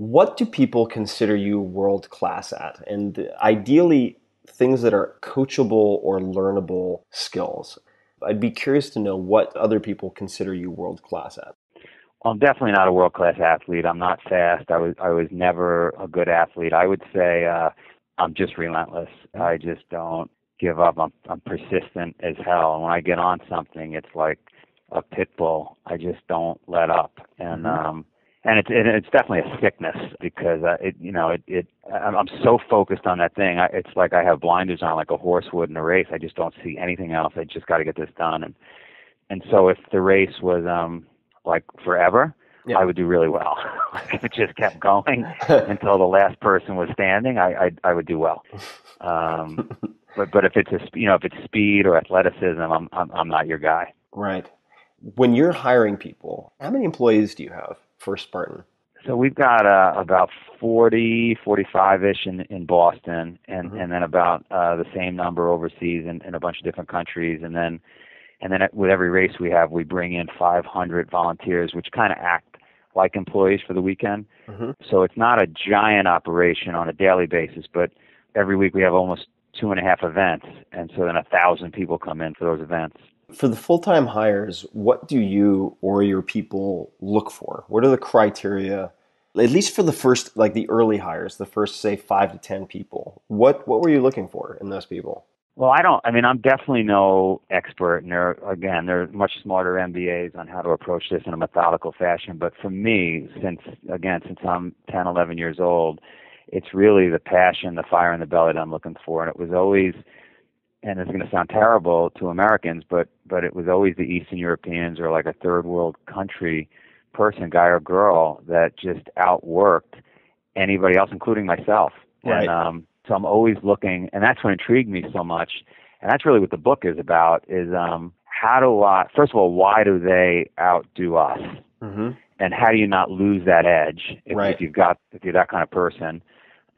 What do people consider you world class at? And ideally, things that are coachable or learnable skills. I'd be curious to know what other people consider you world class at. Well, I'm definitely not a world class athlete. I'm not fast. I was never a good athlete. I would say I'm just relentless. I just don't give up. I'm persistent as hell. And when I get on something, it's like a pit bull. I just don't let up. And it's definitely a sickness because I'm so focused on that thing. It's like I have blinders on like a horse would in a race. I just don't see anything else. I just got to get this done. And so if the race was like forever, Yeah. I would do really well. If it just kept going until the last person was standing, I would do well. But if it's if it's speed or athleticism, I'm not your guy. Right. When you're hiring people, how many employees do you have for Spartan? So we've got about 40, 45-ish in Boston, and then about the same number overseas in a bunch of different countries, and then with every race we have, we bring in 500 volunteers, which kind of act like employees for the weekend. So it's not a giant operation on a daily basis, but every week we have almost 2.5 events, and so then 1,000 people come in for those events. For the full-time hires, what do you or your people look for? What are the criteria, at least for the first, like the early hires, the first, say, 5 to 10 people? What were you looking for in those people? Well, I'm definitely no expert, and they're much smarter MBAs on how to approach this in a methodical fashion. But for me, since I'm 10, 11 years old, it's really the passion, the fire in the belly that I'm looking for. And it was always, and it's going to sound terrible to Americans, but it was always the Eastern Europeans or like a third world country person, guy or girl, that just outworked anybody else, including myself. Right. And so I'm always looking, and that's what intrigued me so much. And that's really what the book is about, is first of all, why do they outdo us? And how do you not lose that edge if you're that kind of person?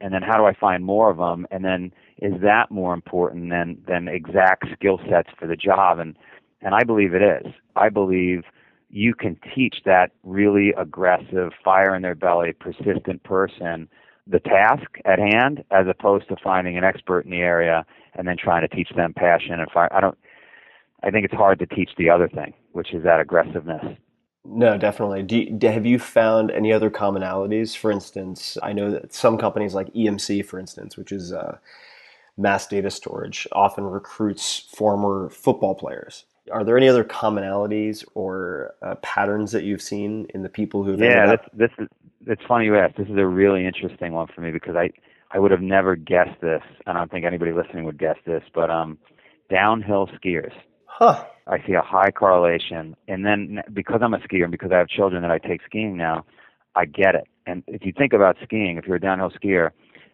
And then how do I find more of them? And then is that more important than exact skill sets for the job? And I believe it is. I believe you can teach that really aggressive, fire in their belly, persistent person the task at hand, as opposed to finding an expert in the area and then trying to teach them passion and fire. I think it's hard to teach the other thing, which is that aggressiveness. No, definitely. Have you found any other commonalities? For instance, I know that some companies like EMC, for instance, which is mass data storage, often recruits former football players. Are there any other commonalities or patterns that you've seen in the people who've ended up? It's funny you asked. This is a really interesting one for me because I would have never guessed this. I don't think anybody listening would guess this, but downhill skiers. Huh. I see a high correlation. And then because I'm a skier and because I have children that I take skiing now, I get it. And if you think about skiing, if you're a downhill skier,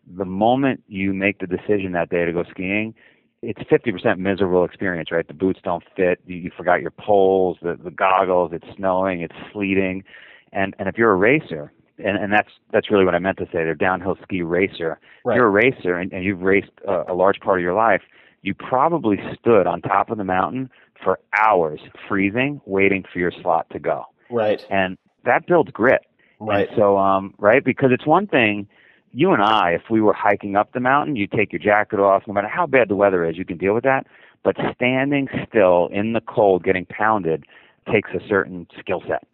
the moment you make the decision that day to go skiing, it's 50% miserable experience, right? The boots don't fit. You forgot your poles, the goggles, it's snowing, it's sleeting. And if you're a racer, and that's really what I meant to say, they're downhill ski racer. Right. If you're a racer and you've raced a large part of your life, you probably stood on top of the mountain for hours, freezing, waiting for your slot to go. Right. And that builds grit. Right. And so, right, because it's one thing, you and I, if we were hiking up the mountain, you take your jacket off, no matter how bad the weather is, you can deal with that. But standing still in the cold, getting pounded, takes a certain skill set.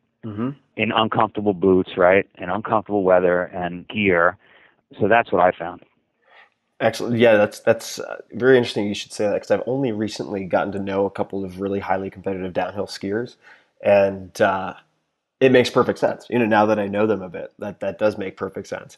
In uncomfortable boots, right, in uncomfortable weather and gear. So that's what I found. Excellent. Yeah, that's very interesting. You should say that because I've only recently gotten to know a couple of really highly competitive downhill skiers, and it makes perfect sense. Now that I know them a bit, that does make perfect sense.